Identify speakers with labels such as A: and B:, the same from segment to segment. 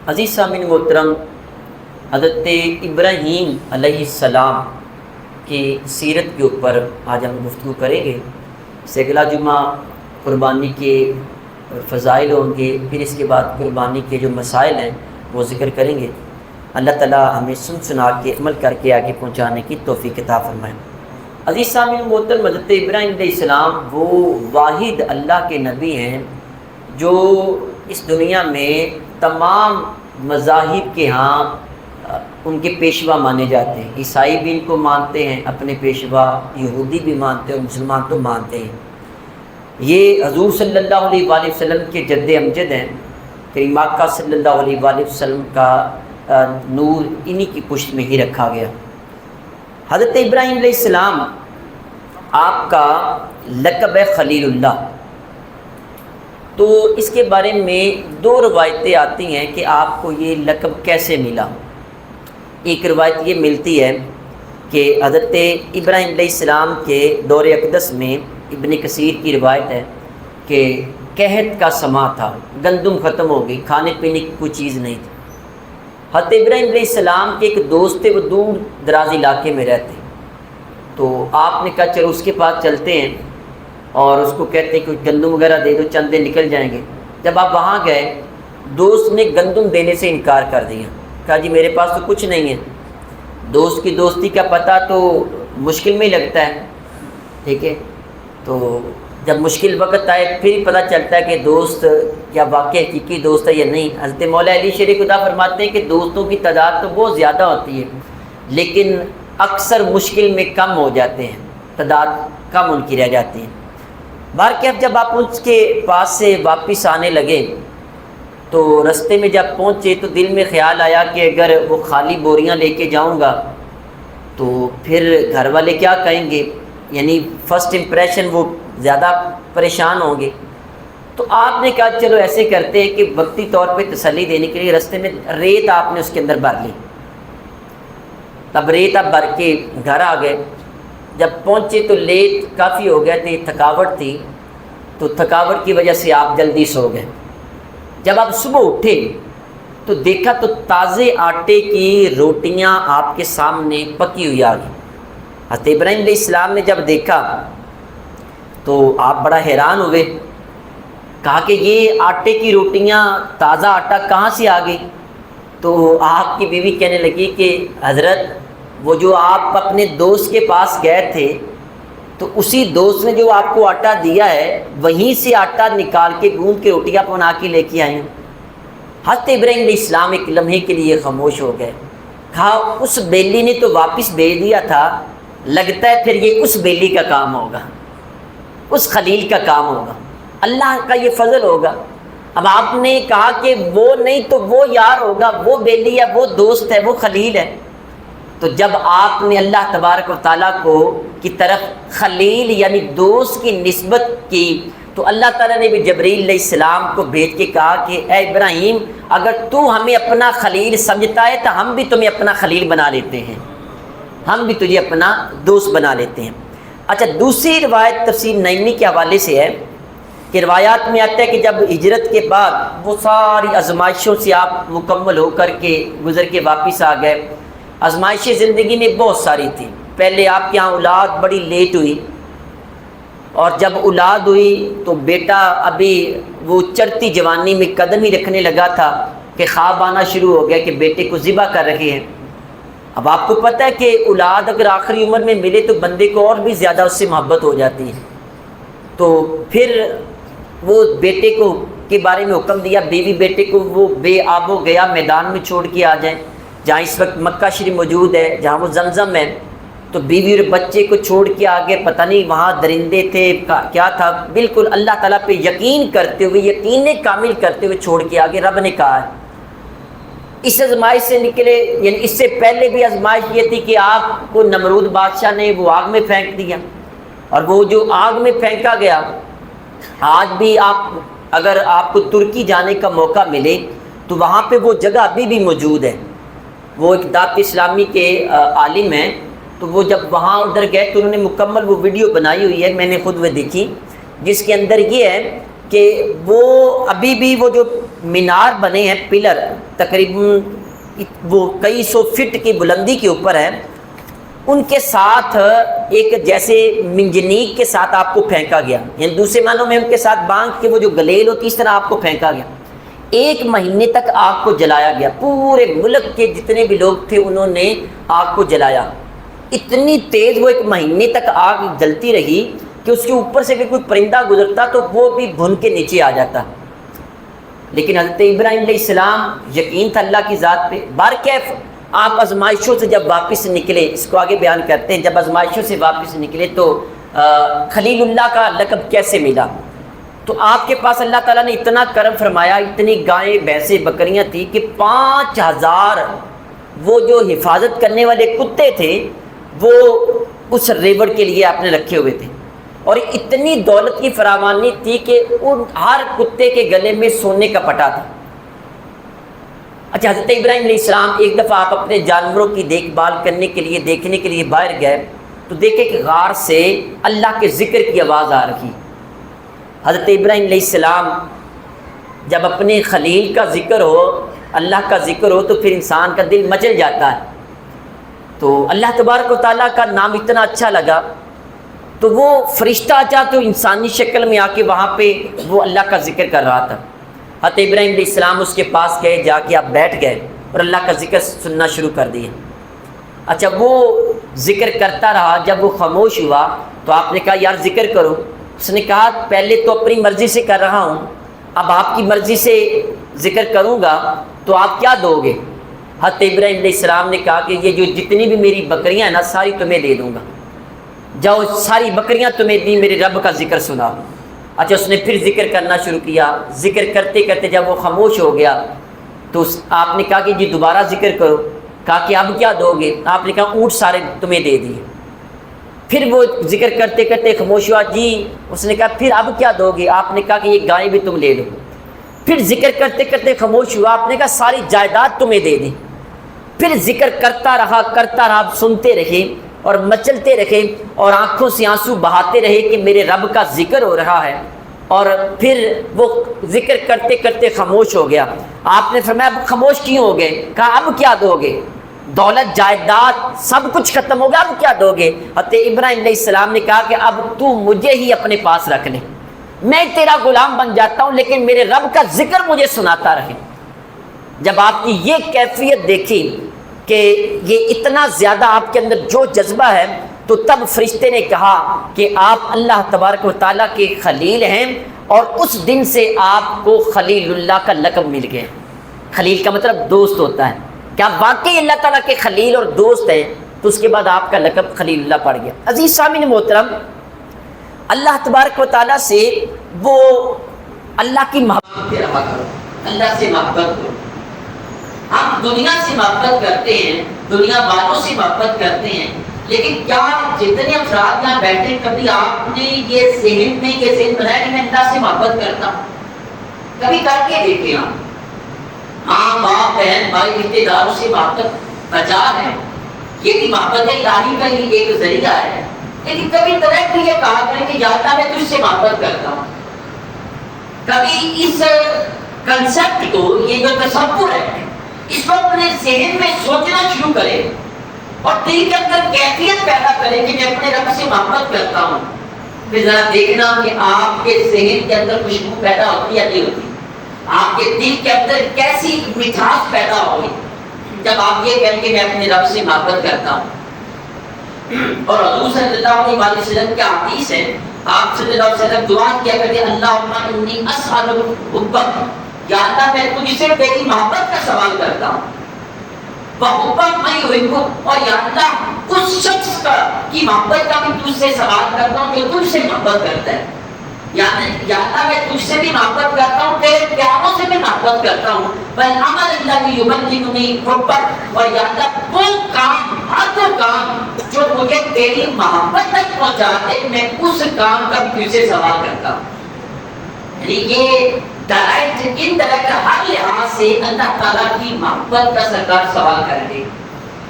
A: عزیز سامعین محترم، حضرت ابراہیم علیہ السلام کی سیرت کے اوپر آج ہم گفتگو کریں گے۔ سے اگلا جمعہ قربانی کے فضائل ہوں گے، پھر اس کے بعد قربانی کے جو مسائل ہیں وہ ذکر کریں گے۔ اللہ تعالیٰ ہمیں سنا کے عمل کر کے آگے پہنچانے کی توفیق عطا فرمائے۔ عزیز سامعین محترم، حضرت ابراہیم علیہ السلام وہ واحد اللہ کے نبی ہیں جو اس دنیا میں تمام مذاہب کے ہاں ان کے پیشوا مانے جاتے ہیں۔ عیسائی بھی ان کو مانتے ہیں اپنے پیشوا، یہودی بھی مانتے ہیں اور مسلمان تو مانتے ہیں۔ یہ حضور صلی اللہ علیہ وآلہ وسلم کے جد امجد ہیں۔ کریم آقا صلی اللہ علیہ وآلہ وسلم کا نور انہی کی پشت میں ہی رکھا گیا۔ حضرت ابراہیم علیہ السلام آپ کا لقب ہے خلیل اللہ۔ تو اس کے بارے میں دو روایتیں آتی ہیں کہ آپ کو یہ لقب کیسے ملا۔ ایک روایت یہ ملتی ہے کہ حضرت ابراہیم علیہ السلام کے دور اقدس میں ابن کثیر کی روایت ہے کہ قحط کا سما تھا، گندم ختم ہو گئی، کھانے پینے کی کوئی چیز نہیں تھی۔ حضرت ابراہیم علیہ السلام کے ایک دوست تھے، وہ دور دراز علاقے میں رہتے، تو آپ نے کہا چلو اس کے پاس چلتے ہیں اور اس کو کہتے ہیں کہ گندم وغیرہ دے دو، چند دن نکل جائیں گے۔ جب آپ وہاں گئے، دوست نے گندم دینے سے انکار کر دیا، کہا جی میرے پاس تو کچھ نہیں ہے۔ دوست کی دوستی کا پتہ تو مشکل میں ہی لگتا ہے، ٹھیک ہے؟ تو جب مشکل وقت آئے پھر پتہ چلتا ہے کہ دوست کیا واقعی حقیقی دوست ہے یا نہیں۔ حضرت مولا علی شیر خدا فرماتے ہیں کہ دوستوں کی تعداد تو بہت زیادہ ہوتی ہے لیکن اکثر مشکل میں کم ہو جاتے ہیں، تعداد کم ان کی رہ جاتی ہیں۔ بہرکیف جب آپ اس کے پاس سے واپس آنے لگے تو رستے میں جب پہنچے تو دل میں خیال آیا کہ اگر وہ خالی بوریاں لے کے جاؤں گا تو پھر گھر والے کیا کہیں گے، یعنی فرسٹ امپریشن وہ زیادہ پریشان ہوں گے۔ تو آپ نے کہا چلو ایسے کرتے ہیں کہ وقتی طور پہ تسلی دینے کے لیے رستے میں ریت آپ نے اس کے اندر بھر لی۔ تب ریت آپ بھر کے گھر آ گئے۔ جب پہنچے تو لیٹ کافی ہو گئے تھے، تھکاوٹ تھی، تو تھکاوٹ کی وجہ سے آپ جلدی سو گئے۔ جب آپ صبح اٹھے تو دیکھا تو تازے آٹے کی روٹیاں آپ کے سامنے پکی ہوئی آ گئی۔ حضرت ابراہیم علیہ السلام نے جب دیکھا تو آپ بڑا حیران ہوئے، کہا کہ یہ آٹے کی روٹیاں، تازہ آٹا کہاں سے آ گئی؟ تو آپ کی بیوی کہنے لگی کہ حضرت وہ جو آپ اپنے دوست کے پاس گئے تھے تو اسی دوست نے جو آپ کو آٹا دیا ہے وہیں سے آٹا نکال کے گوندھ کے روٹیاں بنا کے لے کے آئے ہیں۔ حضرت ابراہیم علیہ السلام ایک لمحے کے لیے خاموش ہو گئے، کہا اس بیلی نے تو واپس بھیج دیا تھا، لگتا ہے پھر یہ اس بیلی کا کام ہوگا، اس خلیل کا کام ہوگا، اللہ کا یہ فضل ہوگا۔ اب آپ نے کہا کہ وہ نہیں تو وہ یار ہوگا، وہ بیلی ہے، وہ دوست ہے، وہ خلیل ہے۔ تو جب آپ نے اللہ تبارک و تعالیٰ کو کی طرف خلیل یعنی دوست کی نسبت کی تو اللہ تعالیٰ نے بھی جبریل علیہ السلام کو بھیج کے کہا کہ اے ابراہیم اگر تو ہمیں اپنا خلیل سمجھتا ہے تو ہم بھی تمہیں اپنا خلیل بنا لیتے ہیں، ہم بھی تجھے اپنا دوست بنا لیتے ہیں۔ اچھا، دوسری روایت تفسیر نعیمی کے حوالے سے ہے کہ روایات میں آتا ہے کہ جب ہجرت کے بعد وہ ساری آزمائشوں سے آپ مکمل ہو کر کے گزر کے واپس آ گئے۔ آزمائشیں زندگی میں بہت ساری تھیں۔ پہلے آپ کے یہاں اولاد بڑی لیٹ ہوئی، اور جب اولاد ہوئی تو بیٹا ابھی وہ چڑھتی جوانی میں قدم ہی رکھنے لگا تھا کہ خواب آنا شروع ہو گیا کہ بیٹے کو ذبح کر رہے ہیں۔ اب آپ کو پتہ ہے کہ اولاد اگر آخری عمر میں ملے تو بندے کو اور بھی زیادہ اس سے محبت ہو جاتی ہے۔ تو پھر وہ بیٹے کو کے بارے میں حکم دیا، بیوی بیٹے کو وہ بے آب و گیا میدان میں چھوڑ کے آ جائیں جہاں اس وقت مکہ شریف موجود ہے، جہاں وہ زمزم ہے۔ تو بیوی اور بچے کو چھوڑ کے آگے پتہ نہیں وہاں درندے تھے کیا تھا، بالکل اللہ تعالیٰ پہ یقین کرتے ہوئے، یقین کامل کرتے ہوئے چھوڑ کے آگے رب نے کہا ہے اس آزمائش سے نکلے۔ یعنی اس سے پہلے بھی آزمائش یہ تھی کہ آپ کو نمرود بادشاہ نے وہ آگ میں پھینک دیا، اور وہ جو آگ میں پھینکا گیا، آج بھی آپ اگر آپ کو ترکی جانے کا موقع ملے تو وہاں پہ وہ جگہ ابھی بھی موجود ہے۔ وہ ایک دعوت اسلامی کے عالم ہیں، تو وہ جب وہاں ادھر گئے تو انہوں نے مکمل وہ ویڈیو بنائی ہوئی ہے، میں نے خود وہ دیکھی، جس کے اندر یہ ہے کہ وہ ابھی بھی وہ جو مینار بنے ہیں پلر تقریباً وہ کئی سو فٹ کی بلندی کے اوپر ہے، ان کے ساتھ ایک جیسے منجنیق کے ساتھ آپ کو پھینکا گیا، یعنی دوسرے معنوں میں ان کے ساتھ باندھ کے وہ جو گلیل ہوتی اس طرح آپ کو پھینکا گیا، 1 مہینے تک آگ کو جلایا گیا، پورے ملک کے جتنے بھی لوگ تھے انہوں نے آگ کو جلایا، اتنی تیز وہ 1 مہینے تک آگ جلتی رہی کہ اس کے اوپر سے بھی کوئی پرندہ گزرتا تو وہ بھی بھن کے نیچے آ جاتا۔ لیکن حضرت ابراہیم علیہ السلام یقین تھا اللہ کی ذات پہ، بارکیف آپ آزمائشوں سے جب واپس نکلے، اس کو آگے بیان کرتے ہیں، جب آزمائشوں سے واپس نکلے تو خلیل اللہ کا لقب کیسے ملا؟ تو آپ کے پاس اللہ تعالیٰ نے اتنا کرم فرمایا، اتنی گائیں بھینسیں بکریاں تھیں کہ 5000 وہ جو حفاظت کرنے والے کتے تھے وہ اس ریوڑ کے لیے آپ نے رکھے ہوئے تھے، اور اتنی دولت کی فراوانی تھی کہ ان ہر کتے کے گلے میں سونے کا پٹا تھا۔ اچھا، حضرت ابراہیم علیہ السلام ایک دفعہ آپ اپنے جانوروں کی دیکھ بھال کرنے کے لیے دیکھنے کے لیے باہر گئے تو دیکھے کہ غار سے اللہ کے ذکر کی آواز آ رہی۔ حضرت ابراہیم علیہ السلام جب اپنے خلیل کا ذکر ہو، اللہ کا ذکر ہو تو پھر انسان کا دل مچل جاتا ہے، تو اللہ تبارک و تعالیٰ کا نام اتنا اچھا لگا تو وہ فرشتہ تو انسانی شکل میں آ کے وہاں پہ وہ اللہ کا ذکر کر رہا تھا۔ حضرت ابراہیم علیہ السلام اس کے پاس گئے، جا کے آپ بیٹھ گئے اور اللہ کا ذکر سننا شروع کر دیا۔ اچھا، وہ ذکر کرتا رہا، جب وہ خاموش ہوا تو آپ نے کہا یار ذکر کرو۔ اس نے کہا پہلے تو اپنی مرضی سے کر رہا ہوں، اب آپ کی مرضی سے ذکر کروں گا تو آپ کیا دو گے؟ حضرت ابراہیم علیہ السلام نے کہا کہ یہ جو جتنی بھی میری بکریاں ہیں نا ساری تمہیں دے دوں گا، جاؤ ساری بکریاں تمہیں دی، میرے رب کا ذکر سنا۔ اچھا، اس نے پھر ذکر کرنا شروع کیا، ذکر کرتے کرتے جب وہ خاموش ہو گیا تو آپ نے کہا کہ جی دوبارہ ذکر کرو۔ کہا کہ اب کیا دو گے؟ آپ نے کہا اونٹ سارے تمہیں دے دیے۔ پھر وہ ذکر کرتے کرتے خاموش ہوا، جی اس نے کہا پھر اب کیا دو گے؟ آپ نے کہا کہ یہ گائے بھی تم لے لو۔ پھر ذکر کرتے کرتے خاموش ہوا، آپ نے کہا ساری جائیداد تمہیں دے دی۔ پھر ذکر کرتا رہا، آپ سنتے رہے اور مچلتے رہے اور آنکھوں سے آنسو بہاتے رہے کہ میرے رب کا ذکر ہو رہا ہے، اور پھر وہ ذکر کرتے کرتے خاموش ہو گیا۔ آپ نے فرمایا اب خاموش کیوں ہو گئے؟ کہا اب کیا دو گے؟ دولت جائیداد سب کچھ ختم ہو گیا، اب کیا دو گے؟ حضرت ابراہیم علیہ السلام نے کہا کہ اب تو مجھے ہی اپنے پاس رکھ لے، میں تیرا غلام بن جاتا ہوں لیکن میرے رب کا ذکر مجھے سناتا رہے۔ جب آپ کی یہ کیفیت دیکھی کہ یہ اتنا زیادہ آپ کے اندر جو جذبہ ہے، تو تب فرشتے نے کہا کہ آپ اللہ تبارک و تعالیٰ کے خلیل ہیں، اور اس دن سے آپ کو خلیل اللہ کا لقب مل گیا۔ خلیل کا مطلب دوست ہوتا ہے، کہ آپ واقعی اللہ تعالیٰ کے خلیل اور دوست ہیں، تو اس کے بعد آپ کا لقب خلیل اللہ پڑ گیا۔ عزیز سامعین محترم، اللہ تبارک و تعالیٰ سے وہ اللہ کی محبت رہا کرو، اللہ سے محبت کرو۔ ہم دنیا سے محبت کرتے ہیں، دنیا والوں سے محبت کرتے ہیں، لیکن کیا جتنے افراد یہاں بیٹھے کبھی آپ نے یہ ذہن میں یہ ذہن بنایا کہ میں اللہ سے محبت کرتا ہوں؟ کبھی کر کے دیکھیں آپ۔ ہاں، باپ بہن بھائی رشتے داروں سے محبت بجا ہے، یہ بھی محبت الہی کا ہی ایک ذریعہ ہے، لیکن کبھی ڈائریکٹ یہ کہا کریں کہ یا اللہ میں تجھ سے محبت کرتا ہوں۔ کبھی اس کنسپٹ کو، یہ جو تصور ہے، اس کو اپنے ذہن میں سوچنا شروع کرے اور دل کے اندر کیفیت پیدا کرے کہ میں اپنے رب سے محبت کرتا ہوں۔ پھر ذرا دیکھنا کہ آپ کے ذہن کے اندر خوشبو پیدا ہوتی یا نہیں ہوتی، آپ کے دل کے اندر کیسی مٹھاس پیدا ہوگی جب آپ یہ کہیں کہ میں اپنے رب سے محبت کرتا ہوں۔ اور حضور صلی اللہ علیہ وسلم کے حدیث ہے، آپ صلی اللہ علیہ وسلم دعا کیا کرتے ہیں، اللہم انی اسألک حبک، یا اللہ میں تجھ سے تیری محبت کا سوال کرتا ہوں، وحبک من یحبک، اور یا اللہ اس شخص کا کی محبت کا بھی تجھ سے سوال کرتا ہوں جو تجھ سے محبت کرتا ہے۔ یا اللہ میں تجھ سے بھی محبت کرتا ہوں، تیرے پیاروں سے بھی محبت کرتا ہوں، والعمل الذی یبلغنی حبک، اور یا اللہ وہ کام، ہر وہ کام جو مجھے تیری محبت تک پہنچا دے، میں اس کام کا بھی تجھ سے سوال کرتا ہوں۔ یعنی یہ ڈائریکٹ انڈائریکٹ ہر لحاظ سے اللہ تعالیٰ کی محبت کا سرکار سوال کریں گے،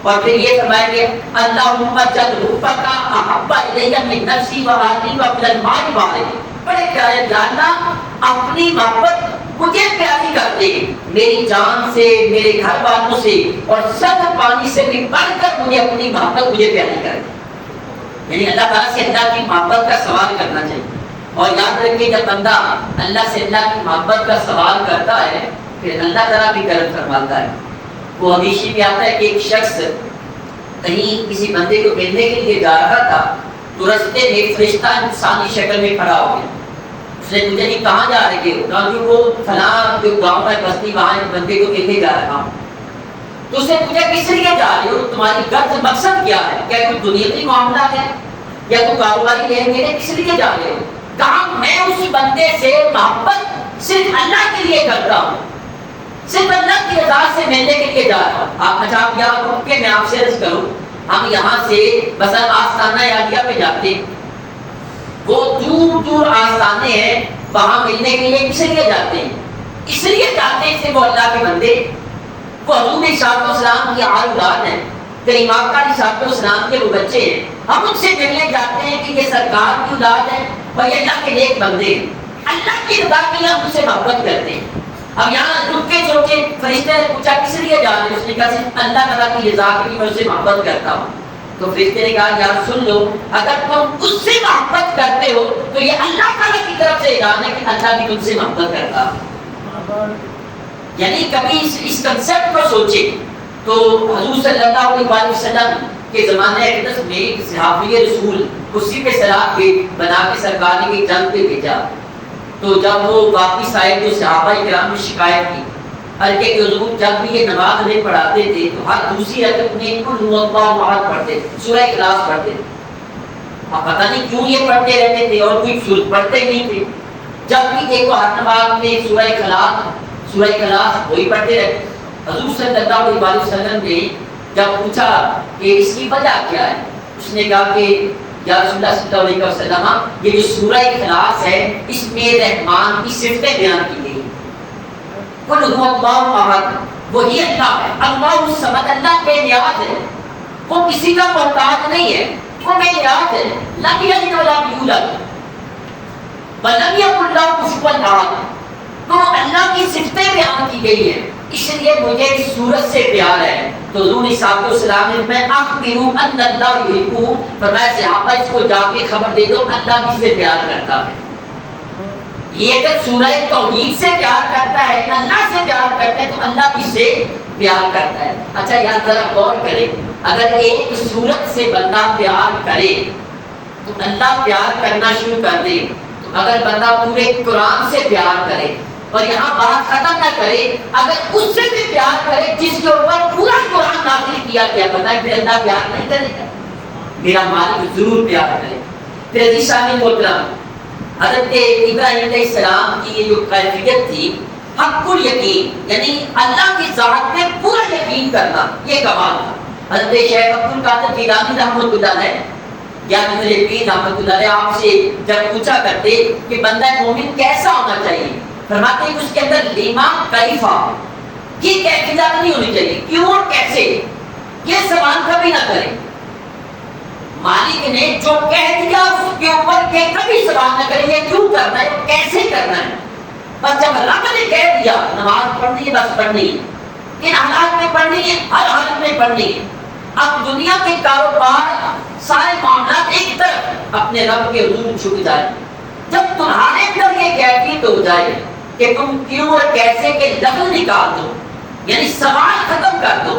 A: اور پھر یہ فرمائیں گے اللہم اجعل حبک احب الی من نفسی و اہلی و من المال والد۔ بڑے پیارے، اللہ اپنی محبت مجھے پیاری کر دے، میری جان سے، میرے گھر والوں سے اور سب پانی سے بھی بڑھ کر مجھے اپنی محبت مجھے پیاری کر دے۔ یعنی اللہ تعالیٰ سے اللہ کی محبت کا سوال کرنا چاہیے۔ اور یاد رکھیے جب بندہ اللہ سے اللہ کی محبت کا سوال کرتا ہے پھر اللہ تعالیٰ بھی کرم فرماتا ہے۔ وہ حدیث میں آتا ہے کہ ایک شخص کہیں کسی بندے کو ملنے کے لیے جا رہا تھا تو رستے میں ایک فرشتہ انسانی شکل میں کھڑا ہو گیا۔ اس نے پوچھا کہ کہاں جا رہے ہو؟ کہا کہ وہ فلاں جو گاؤں ہے بستی وہاں ایک بندے کو ملنے جا رہا ہوں۔ تو اس نے پوچھا کس لیے جا رہے ہو؟ تمہاری غرض مقصد کیا ہے؟ کیا کوئی دنیاوی معاملہ ہے یا کوئی کاروباری لین دین ہے؟ کس لیے جا رہے ہو؟ کہا میں اس بندے سے محبت صرف اللہ کے لیے کرتا ہوں، صرف اللہ کی رضا سے ملنے کے لیے جا رہا ہوں۔ آپ یہاں رک کے میں آپ سے عرض کروں، ہم یہاں سے مثلا آستانہ عالیہ پہ جاتے، وہ دور دور آستانے ہیں، وہاں ملنے کے لیے کس لیے جاتے ہیں؟ اس لیے جاتے ہیں کہ وہ اللہ کے بندے، وہ حضور علیہ السلام کی آل اولاد ہیں، کریم آقا علیہ السلام کے وہ بچے ہیں، ہم ان سے ملنے جاتے ہیں کہ یہ سرکار کی اولاد ہے اور یہ اللہ کے نیک بندے ہیں، اللہ کی رضا کے لیے ہم ان سے محبت کرتے ہیں۔ اب یہاں رک کے سوچے، فرشتے نے پوچھا کس لیے جا رہے ہیں؟ اس نے کہا صرف اللہ تعالیٰ کی رضا کے لیے میں اس سے محبت کرتا ہوں۔ تو فرشتے نے کہا یار سن لو، اگر تم اس سے محبت کرتے ہو تو یہ اللہ تعالیٰ کی طرف سے اعلان ہے کہ اللہ بھی تم سے محبت کرتا ہے۔ یعنی کبھی اس کنسپٹ کو سوچے تو حضور صلی اللہ علیہ وسلم کے زمانے اقدس میں صحابی رسول کرسی پہ سلام کے بنا کے سرکار نے جنگ پہ بھیجا، تو جب وہ واپس آئے تو صحابہ کرام نے شکایت کی کہ حضور جب بھی یہ نماز نہیں پڑھاتے تھے تو ہر دوسری رکعت میں قل هو اللہ احد پڑھتے، سورہ اخلاص پڑھتے تھے۔ اب پتہ نہیں کیوں یہ پڑھتے رہتے تھے اور کوئی سورت پڑھتے نہیں تھے، جب بھی دیکھو ہر نماز میں سورہ اخلاص وہی پڑھتے رہتے۔ حضور صلی اللہ علیہ وسلم نے جب پوچھا کہ اس کی وجہ کیا ہے، اس نے کہا کہ یا رسول اللہ صلی اللہ علیہ وسلم یہ جو سورہ اخلاص ہے اس میں رحمان کی صفتیں بیان کی گئی، قل هو اللہ احد، وہی اللہ ہے، اللہ الصمد، اللہ بے نیاز ہے، وہ کسی کا محتاج نہیں ہے، وہ بے نیاز ہے، لم یلد ولم یولد ولم یکن لہ کفوا احد۔ تو اللہ کی صفتیں بیان کی گئی ہیں، اس لیے مجھے اس صورت سے پیار ہے۔ تو حضور صاحب السلام نے میں اخبروا ان اللہ یحبہ، فرمایا صحابہ اس کو جا کے خبر دے دو اللہ بھی سے پیار کرتا ہے۔ یہ اگر سورہ توحید سے پیار کرتا ہے، اللہ سے پیار کرتا ہے تو اللہ بھی سے پیار کرتا ہے۔ اچھا یار ذرا غور کریں، اگر ایک صورت سے بندہ پیار کرے تو اللہ پیار کرنا شروع کر دے، تو اگر بندہ پورے قرآن سے پیار کرے اور یہاں بات ختم نہ کرے، اگر اس سے بھی پیار کرے جس کے اوپر پورا قرآن نازل کیا گیا، بتائیں پھر اللہ پیار نہیں کرے گا؟ میرا مالک ضرور پیار کرے۔ پھر عزیز سامعین محترم، حضرت ابراہیم علیہ السلام کی یہ جو کیفیت تھی حق الیقین، یعنی اللہ کی ذات میں پورا یقین کرنا، یہ کمال تھا۔ حضرت شیخ عبد القادر جیلانی رحمۃ اللہ علیہ یا میرے پیر رحمۃ اللہ علیہ آپ سے جب پوچھا کرتے کہ بندہ مومن کیسا ہونا چاہیے، فرماتے ہیں کہ اس کے اندر لیما کیفا، یہ کیفیت نہیں ہونی چاہیے، کیوں اور کیسے، یہ سوال کبھی نہ کرے۔ مالک نے جو کہہ دیا اس کے اوپر کہ کبھی سوال نہ کریں یہ کیوں کرنا ہے، کیسے کرنا ہے۔ بس جب رب نے کہہ دیا نماز پڑھنی ہے بس پڑھنی ہے، ان حالات میں پڑھنی ہے، ہر حالت میں پڑھنی ہے۔ اب دنیا کے کاروبار سارے معاملات ایک طرف اپنے رب کے حضور جھک جائے، جب تمہارے اندر یہ کیفیت ہو جائے کہ تم کیوں اور کیسے کے لفظ نکال دو، یعنی سوال ختم کر دو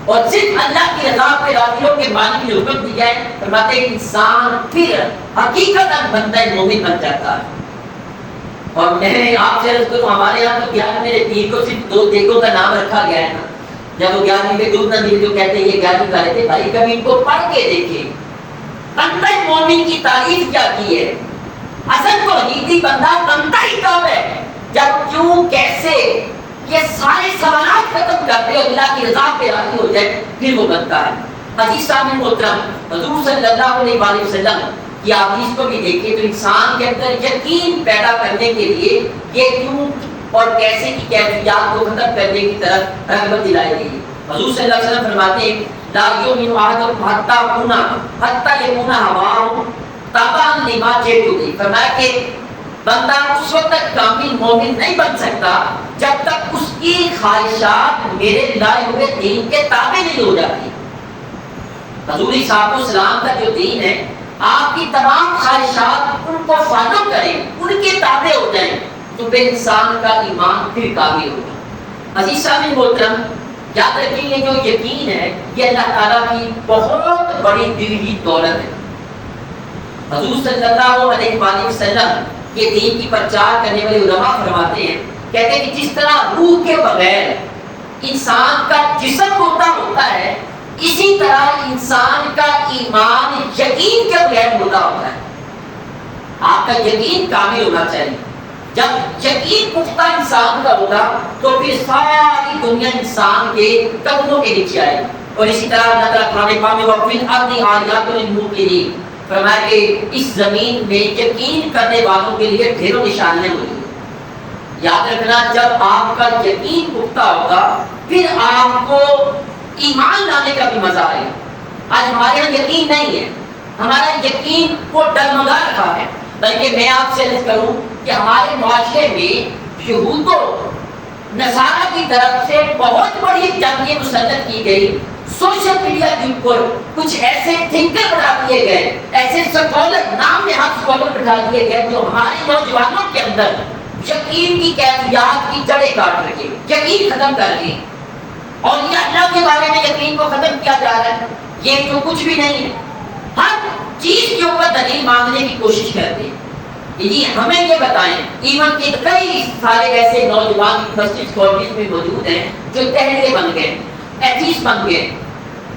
A: اور صرف اللہ کی رضا پہ راضی ہو کہ مالک نے حکم دیا ہے، فرماتے ہیں انسان پھر حقیقتاً بندہ مومن بن جاتا ہے۔ اور میں آپ سے عرض کروں، ہمارے یہاں تو 11 میرے پیر کو صرف 2 دیگوں کا نام رکھا گیا ہے نا، جب وہ 11 میں دودھ نہ ملے جو کہتے ہیں یہ 11 کا رہتے، بھائی کبھی ان کو پڑھ کے دیکھیں بندہ مومن کی تعریف کیا کی ہے۔ اصل توحیدی بندہ بنتا ہی کب ہے جب کیوں کیسے یہ سارے سوالات ختم کرتے ہو، اللہ کی رضا پہ راضی ہو جائے، پھر وہ بنتا ہے۔ عزیز سامعین محترم، حضور صلی اللہ علیہ وسلم کی حدیث کو بھی دیکھیں تو انسان کے اندر یقین پیدا کرنے کے لیے یہ کیوں اور کیسے کی کیفیات کو ختم کرنے کی طرف رغبت دلائی گئی۔ حضور صلی اللہ علیہ وسلم فرماتے ہیں لا یؤمن احدکم حتی یکون ہواہ تبعا لما جئت به، فرمایا کہ بندہ اس وقت تک کامل مومن نہیں بن سکتا جب تک اس کی خواہشات میرے لائے ہوئے دین کے تابع نہیں ہو جاتی۔ حضور صاحب السلام کا جو دین ہے، آپ کی تمام خواہشات ان کو فالو کریں، ان کے تابع ہو جائیں، تو پھر انسان کا ایمان پھر قابل ہوگا۔ عزیز سامعین محترم، یاد رکھیں یہ جو یقین ہے یہ اللہ تعالیٰ کی بہت بڑی دی ہوئی دولت ہے۔ حضور صلی اللہ علیہ وآلہ وسلم یہ دین کی پرچار کرنے والے علماء فرماتے ہیں، کہتے ہیں کہ جس طرح روح کے بغیر انسان کا جسم ہوتا ہے، اسی طرح انسان کا ایمان یقین کے بغیر ہوتا ہے۔ آپ کا یقین کامل ہونا چاہیے۔ جب یقین پختہ انسان کا ہوگا تو پھر ساری دنیا انسان کے قدموں کے نیچے آئے گی۔ اور اسی طرح اللہ تعالیٰ قرآن پاک میں وَفِي الْأَرْضِ آیَاتٌ لِلْمُوقِنِينَ فرمایا کہ اس زمین میں یقین کرنے والوں کے لیے ڈھیروں نشانیاں ہوئی ہیں۔ یاد رکھنا، جب آپ کا یقین پختہ ہوگا پھر آپ کو ایمان لانے کا بھی مزہ آئے گا۔ آج ہمارے یہاں یقین نہیں ہے، ہمارا یقین کو ڈگمگا رکھا ہے۔ بلکہ میں آپ سے عرض کروں کہ ہمارے معاشرے میں یہود و نصارہ کی طرف سے بہت بڑی جنگیں مسلط کی گئی۔ سوشل میڈیا کے اوپر کچھ ایسے تھنکر بنا دیے گئے، ایسے سکولر نام نہاد سکولر بنا دیے گئے جو ہمارے نوجوانوں کے اندر یقین کی کیفیات کی جڑیں کاٹ رکھے، یقین ختم کر رہے ہیں۔ اور یہ اللہ کے بارے میں یقین کو ختم کیا جا رہا ہے، یہ تو کچھ بھی نہیں ہے۔ ہر چیز کے اوپر دلیل مانگنے کی کوشش کرتے ہیں۔ جی ہمیں یہ بتائیں، ایون کے کئی سارے ایسے نوجوان مسجد کالج میں موجود ہیں جو تہلے بن گئے، ایتھیسٹ بن گئے،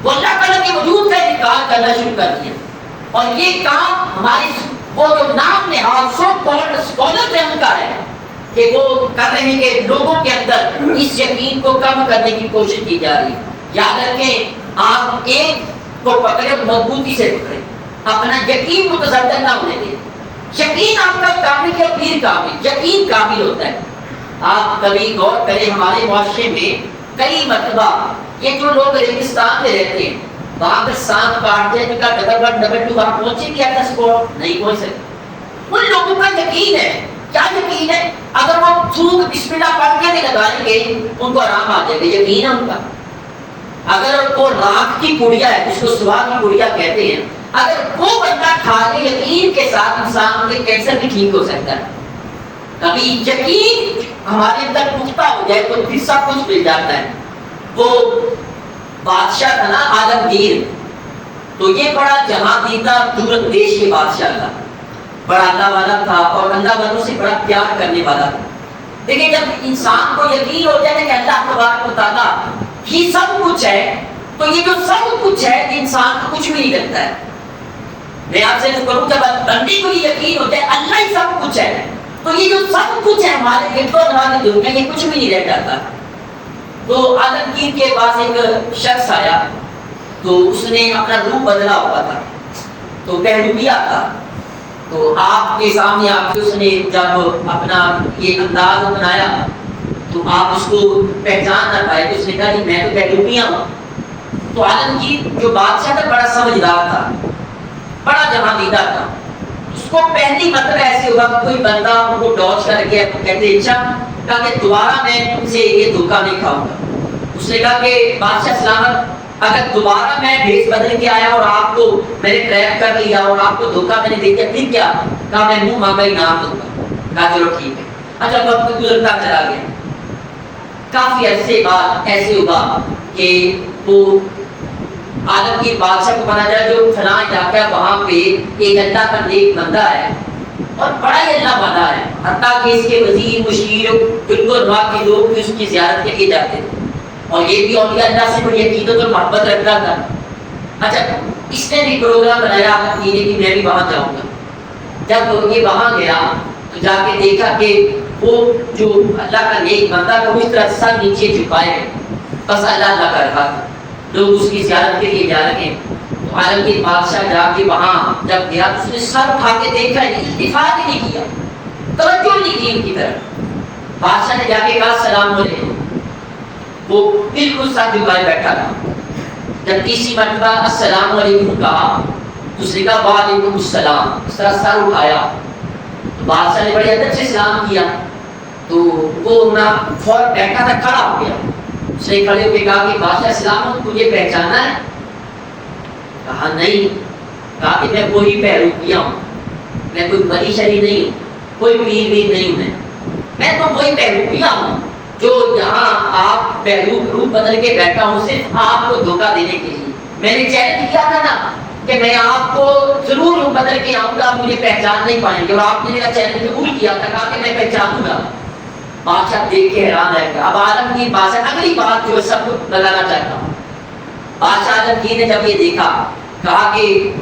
A: وہ اللہ تعالیٰ کے وجود کا انکار کرنا شروع کر دیا۔ اور یہ کام ہمارے وہ جو نام نہاد سو کالڈ اسکالر ان کا ہے کہ وہ کر رہے ہیں کہ لوگوں کے اندر اس یقین کو کم کرنے کی کوشش کی جا رہی ہے۔ یاد رکھیں، آپ ایک کو پکڑے مضبوطی سے پکڑے، اپنا یقین متزلزل نہ ہونے دیں۔ یقین آپ کا کامل یا پیر کامل، یقین کامل ہوتا ہے۔ آپ کبھی غور کریں، ہمارے معاشرے میں کئی مرتبہ یہ جو لوگ ریگستان میں رہتے ہیں، وہاں پر سانپ کاٹ دیں، کا ڈبل 1 ڈبل 2 وہاں پہنچے کیا تھا اسپورٹ نہیں پہنچ سکتے۔ ان لوگوں کا یقین ہے، کیا یقین ہے؟ اگر وہ تھوک بسم اللہ پڑھ کے لگائیں گے ان کو آرام آ جائے گا، یقین ہے ان کا۔ اگر وہ راکھ کی پڑیا ہے، جس کو سوا کی پڑیا کہتے ہیں، اگر وہ بندہ کھا لے یقین کے ساتھ، انسان کے کینسر بھی ٹھیک ہو سکتا ہے۔ کبھی یقین ہمارے اندر پختہ ہو جائے تو پھر سب کچھ مل جاتا ہے۔ وہ بادشاہ تھا نا عالمگیر، تو یہ بڑا جہاں دیدہ دور دیش کے بادشاہ تھا، بڑا اللہ والا تھا اور اللہ والوں سے بڑا پیار کرنے والا تھا۔ دیکھیں جب انسان کو یقین ہو جائے کہ اللہ تبارک و تعالیٰ ہی سب کچھ ہے، تو یہ جو سب کچھ ہے انسان کو کچھ بھی نہیں لگتا ہے۔ میں آپ سے کروں، جب بندے کو یہ یقین ہوتا ہے اللہ ہی سب کچھ ہے، تو یہ جو سب کچھ ہے ہمارے گرد و نواح دنیا یہ کچھ بھی نہیں رہ جاتا۔ تو عالمگیر کے پاس ایک شخص آیا، تو اس نے اپنا روپ بدلا ہوا تھا، تو بہلویا تھا، تو آپ کے سامنے آ کے اس نے جب اپنا یہ انداز بنایا تو آپ اس کو پہچان نہ پائے، تو اس نے کہا کہ میں تو بہلویا ہوں۔ تو عالمگیر جو بادشاہ تھا بڑا سمجھدار تھا، بڑا جہاں دیدہ تھا، اس کو پہلی مطلب ایسے ہوگا کہ کوئی بندہ ان کو ڈاچ کر کے کہتے اچھا کہا کہ دوبارہ میں تم سے یہ دھوکہ نہیں کھاؤں گا۔ اس نے کہا کہ بادشاہ سلامت، اگر دوبارہ میں بھیس بدل کے آیا اور آپ کو میں نے ٹریپ کر لیا اور آپ کو دھوکہ میں نے دے دیا پھر کیا؟ کہا میں منہ مانگا انعام دوں گا۔ کہا چلو ٹھیک ہے۔ اچھا وقت گزرتا چلا گیا، کافی عرصے بعد ایسے ہوا کہ وہ عالمگیر بادشاہ کو پتا چلا جو فلاں علاقہ ہے وہاں پہ ایک اللہ کا نیک بندہ ہے اور بڑا ہی اللہ والا ہے، حتیٰ کہ اس کے وزیر مشیر بالکل نواح کے لوگ بھی اس کی زیارت کے لیے جاتے تھے، اور یہ بھی اولیاء اللہ سے بڑی عقیدت اور محبت رکھتا تھا۔ اچھا اس نے بھی پروگرام بنایا کہ میں بھی وہاں جاؤں گا۔ جب یہ وہاں گیا تو جا کے دیکھا کہ وہ جو اللہ کا نیک بندہ کو اس طرح سر نیچے جھکائے بس اللہ اللہ کر رہا تھا، لوگ اس کی زیارت کے لیے جا رہے ہیں۔ تو عالمگیر بادشاہ جا کے وہاں جب گیا تو اس نے سر اٹھا کے دیکھا، التفات ہی نہیں کیا، توجہ نہیں کی ان کی طرف۔ بادشاہ نے جا کے کہا السلام علیکم، وہ بالکل سر جھکائے بیٹھا تھا۔ جب تیسری مرتبہ السلام علیکم کہا تو اس نے کہا وعلیکم السلام، اس طرح سر اٹھایا۔ بادشاہ نے بڑے ادب سے سلام کیا تو وہ نہ فوراً بیٹھا تھا، کھڑا ہو گیا. اس نے کھڑے ہو کے کہا کہ بادشاہ سلام، تجھے پہچانا ہے؟ کہا نہیں. کہا کہ میں وہی بہروپیہ ہوں، میں کوئی بلی شری نہیں ہوں، کوئی پیر ویر نہیں ہوں، میں تو وہی بہروپیہ ہوں جو یہاں آپ روپ بدل کے بیٹھا ہوں صرف آپ کو دھوکہ دینے کے لیے. میں نے چیلنج کیا تھا نا کہ میں آپ کو ضرور روپ بدل کے آؤں گا، مجھے پہچان نہیں پائیں گے، اور آپ نے میرا چیلنج قبول کیا تھا، کہا کہ میں پہچانوں گا. بادشاہ دیکھ کے حیران رہ گیا. اب عالمگیر بادشاہ اگلی بات جو سب کو بتانا چاہتا ہوں. بادشاہ عالمگیر نے جب یہ دیکھا کہا کہ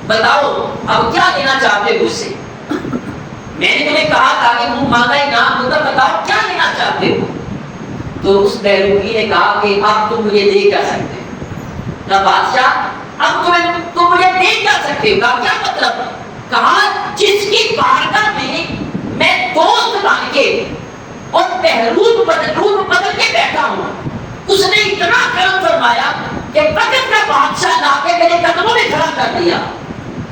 A: بتاؤ اب کیا لینا چاہتے ہو مجھ سے؟ میں نے تمہیں کہا تھا کہ منہ مانگا انعام ہوتا، بتاؤ کیا لینا چاہتے ہو؟ تو اس بہروپی نے کہا کہ اب تم مجھے دے کیا سکتے ہو؟ کہا بادشاہ اب تم مجھے دے کیا سکتے ہو؟ کہا کیا مطلب؟ کہا جس کی بارگاہ میں دوست بن کے اور روپ بدل کے بیٹھا ہوں، اس نے اتنا کرم فرمایا کہ وقت کا بادشاہ لا کے میرے قدموں میں کھڑا کر دیا.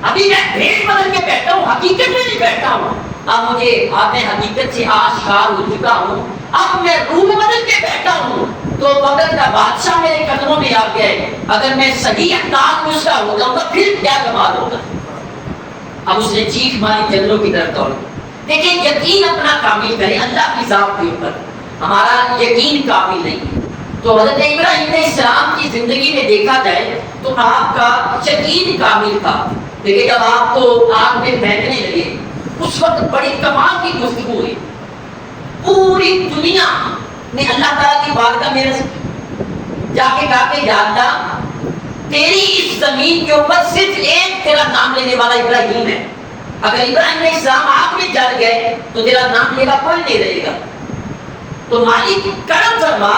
A: ابھی میں بھیڑ بدل کے بیٹھا ہوں، حقیقت میں نہیں بیٹھا ہوں. اب میں حقیقت سے آشکار ہو چکا ہوں، اب میں روح بدل کے بیٹھا ہوں تو وقت کا بادشاہ میرے قدموں میں آ گیا ہے. اگر میں صحیح انداز میں اس کا ہو جاؤں گا پھر کیا کمال ہوگا. اب اس نے چیخ ماری جنگلوں کی طرف دوڑ. لیکن یقین اپنا کامل کرے اللہ کی ذات کے اوپر، ہمارا یقین کامل نہیں ہے. تو حضرت ابراہیم علیہ السلام کی زندگی میں دیکھا جائے تو آپ کا یقین کامل تھا، لیکن جب آپ کو آگ میں پھینکنے لگے اس وقت بڑی کمال کی گفتگو ہوئی. پوری دنیا نے اللہ تعالیٰ کی بارگاہ میں جا کے کہا کہ یا اللہ تیری اس زمین کے اوپر صرف ایک تیرا نام لینے والا ابراہیم ہے. اگر ابراہیم علیہ السلام آگ میں جل گئے تو تیرا نام لینے کا کوئی نہیں رہے گا. تو مالک کرم فرما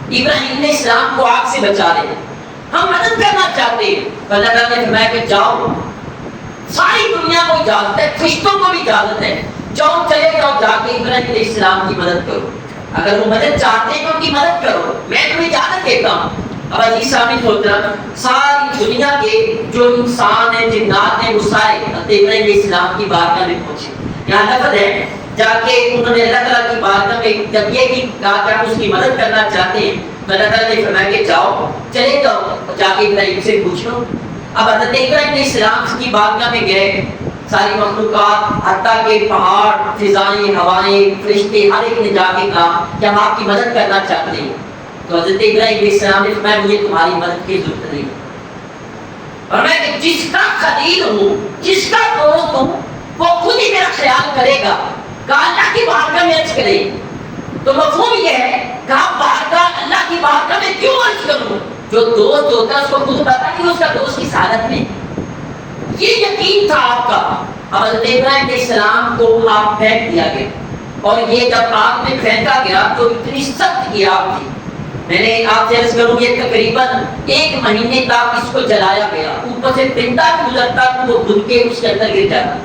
A: ابراہیم علیہ السلام کو آگ سے بچا لے، ہم مدد کرنا چاہتے ہیں. اللہ تعالیٰ نے فرمایا کہ جاؤ، ساری دنیا کو اجازت ہے، فرشتوں کو بھی اجازت ہے، جاؤ چلے جاؤ جا کے ابراہیم علیہ السلام کی مدد کرو. اگر وہ مدد چاہتے ہیں تو ان کی مدد کرو، میں تمہیں اجازت دیتا ہوں. اب عزیز ثابت ہوتا ساری دنیا کے جو انسان ہیں جنات ہیں وہ سارے ابراہیم علیہ السلام کی بارگاہ میں پہنچے. یہاں لفظ ہے جا کے انہوں نے اللہ تعالیٰ کی بارگاہ میں جب یہ بھی کہا کہ ہم اس کی مدد کرنا چاہتے ہیں تو اللہ تعالیٰ نے فرمایا کہ جاؤ چلے جاؤ جا کے ابراہیم سے پوچھ لو. اب حضرت ابراہیم علیہ السلام کی بارگاہ میں گئے، ساری مخلوقات حتیٰ کہ پہاڑ، فضائیں، ہوائیں، فرشتے ہر ایک نے جا کے کہا کہ ہم آپ کی مدد کرنا چاہتے ہیں. تو حضرت ابراہیم علیہ السلام نے فرمایا مجھے تمہاری مدد کی ضرورت نہیں، اور میں کہ جس کا خلیل ہوں، جس کا دوست ہوں وہ خود ہی میرا خیال کرے گا. کہا اللہ کی بارگاہ میں عرض کرے. تو مفہوم یہ ہے کہا بارگاہ اللہ کی بارگاہ میں کیوں عرض کروں؟ جو دوست ہوتا ہے اس کو خود پتا کہ اس کا دوست کس حالت میں. یہ یقین تھا آپ کا. اب حضرت ابراہیم علیہ السلام کو آپ پھینک دیا گیا، اور یہ جب آگ میں پھینکا گیا تو اتنی سخت کی آگ تھی. میں نے آپ سے عرض کروں یہ تقریباً 1 مہینے تک اس کو جلایا گیا، اوپر سے پنڈا گزرتا تو وہ دھل کے اس کے اندر گر جاتا.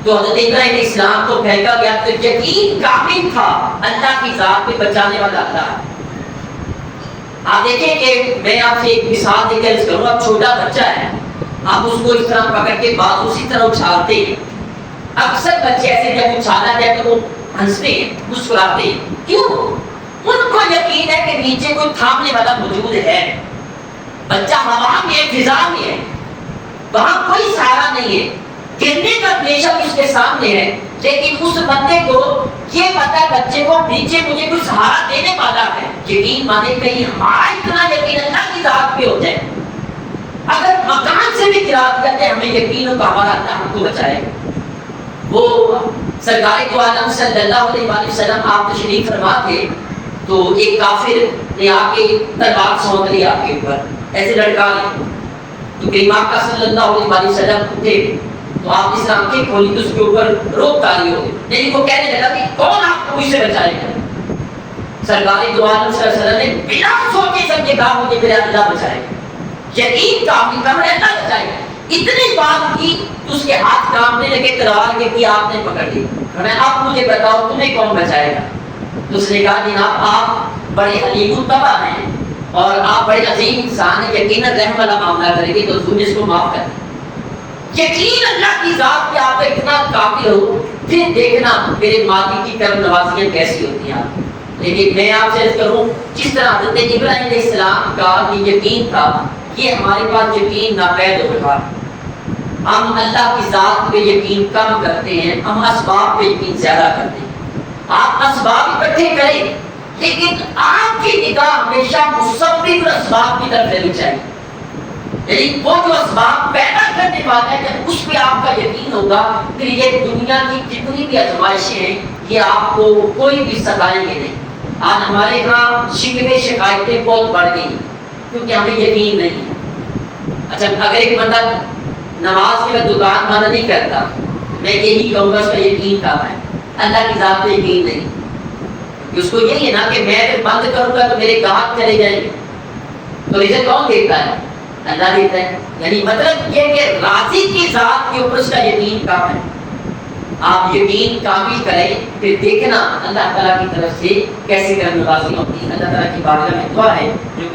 A: تو حضرت ابراہیم علیہ السلام کو پھینکا گیا تو یقین کامل تھا اللہ کی ذات میں بچانے والا اللہ. آپ دیکھیں کہ میں آپ سے ایک مثال دے کے عرض کروں. اب چھوٹا بچہ ہے، آپ اس کو اس طرح پکڑ کے بازو اسی طرح اچھالتے ہیں. اکثر بچے ایسے جب اچھالا جائے تو وہ ہنستے ہیں، مسکراتے ہیں. کیوں؟ ان کو یقین ہے کہ نیچے کوئی تھامنے والا موجود ہے. بچہ ہوا میں ہے، فضا میں ہے، وہاں کوئی سہارا نہیں ہے، گرنے کا اندیشہ اس کے سامنے ہے، لیکن اس بندے کو یہ پتا ہے بچے کو نیچے مجھے کوئی سہارا دینے والا ہے. یقین مانے کہیں ہمارا اتنا یقین اللہ کی ذات پہ ہو جائے، اگر مکان سے بھی گرا دیا جائے ہمیں یقین ہو تو ہمارا اللہ ہم کو بچائے. وہ سرکار دو عالم صلی اللہ علیہ وسلم آپ تشریف فرما تھے تو ایک کافر نے آ کے تلوار سونک لی آپ کے اوپر، ایسے لڑکا لی. تو کریم آقا صلی اللہ علیہ وسلم اٹھے تو آپ اس آنکھیں کھولی تو اس کے اوپر روک تاری ہو گئی. لیکن وہ کہنے لگا کہ کون آپ کو اس سے بچائے گا؟ سرکار دو عالم صلی اللہ علیہ وسلم نے بنا سوچے سمجھے کہا مجھے میرا اللہ بچائے گا. یقین کامل تھا میرا اللہ بچائے گا. اتنی بات کی تو اس کے ہاتھ کانپنے لگے، تلوار کے کی آپ نے پکڑ لی. میں آپ مجھے بتاؤ تمہیں کون بچائے گا؟ تو اس نے کہا جناب آپ بڑے حلیم الطبع ہیں اور آپ بڑے عظیم انسان ہیں، یقیناً رحم والا معاملہ کریں گے تو تم اس کو معاف کر. یقین اللہ کی ذات پہ آپ اتنا قابل ہو، پھر دیکھنا میرے ماضی کی کرم نوازیاں کیسی ہوتی ہیں. لیکن میں آپ سے عرض کروں جس طرح حضرت ابراہیم علیہ السلام کا یہ یقین تھا، یہ ہمارے پاس یقین ناپید ہو رہا. ہم اللہ کی ذات پہ یقین کم کرتے ہیں، ہم اسباب پہ یقین زیادہ کرتے ہیں. آپ اسباب اکٹھے کریں لیکن آپ کی نگاہ ہمیشہ مسبب اسباب کی طرف رہنی چاہیے. یعنی وہ جو اسباب پیدا کرنے والا ہے جب اس پہ آپ کا یقین ہوگا پھر یہ دنیا کی جتنی بھی آزمائشیں ہیں یہ آپ کو کوئی بھی ستائیں گے نہیں. آج ہمارے یہاں شکوے شکایتیں بہت بڑھ گئی کیونکہ ہمیں یقین نہیں ہے. اچھا اگر ایک بندہ نماز کے بعد دکان بند نہیں کرتا، میں یہی کہوں گا اس کا یقین کہاں ہے؟ اللہ کی ذات پہ یقین نہیں. اس کو یہی ہے نا کہ میں اگر بند کروں گا تو میرے گاہک چلے جائیں گے، تو اسے کون دیتا ہے؟ اللہ دیتا ہے. یعنی مطلب یہ کہ راضی کی ذات کے اوپر اس کا یقین کام ہے. آپ یقین کامل کریں پھر دیکھنا اللہ تعالیٰ کی طرف سے کیسے کرم نوازی ہوتی ہے. اللہ تعالیٰ کی بارگاہ میں دعا ہے جو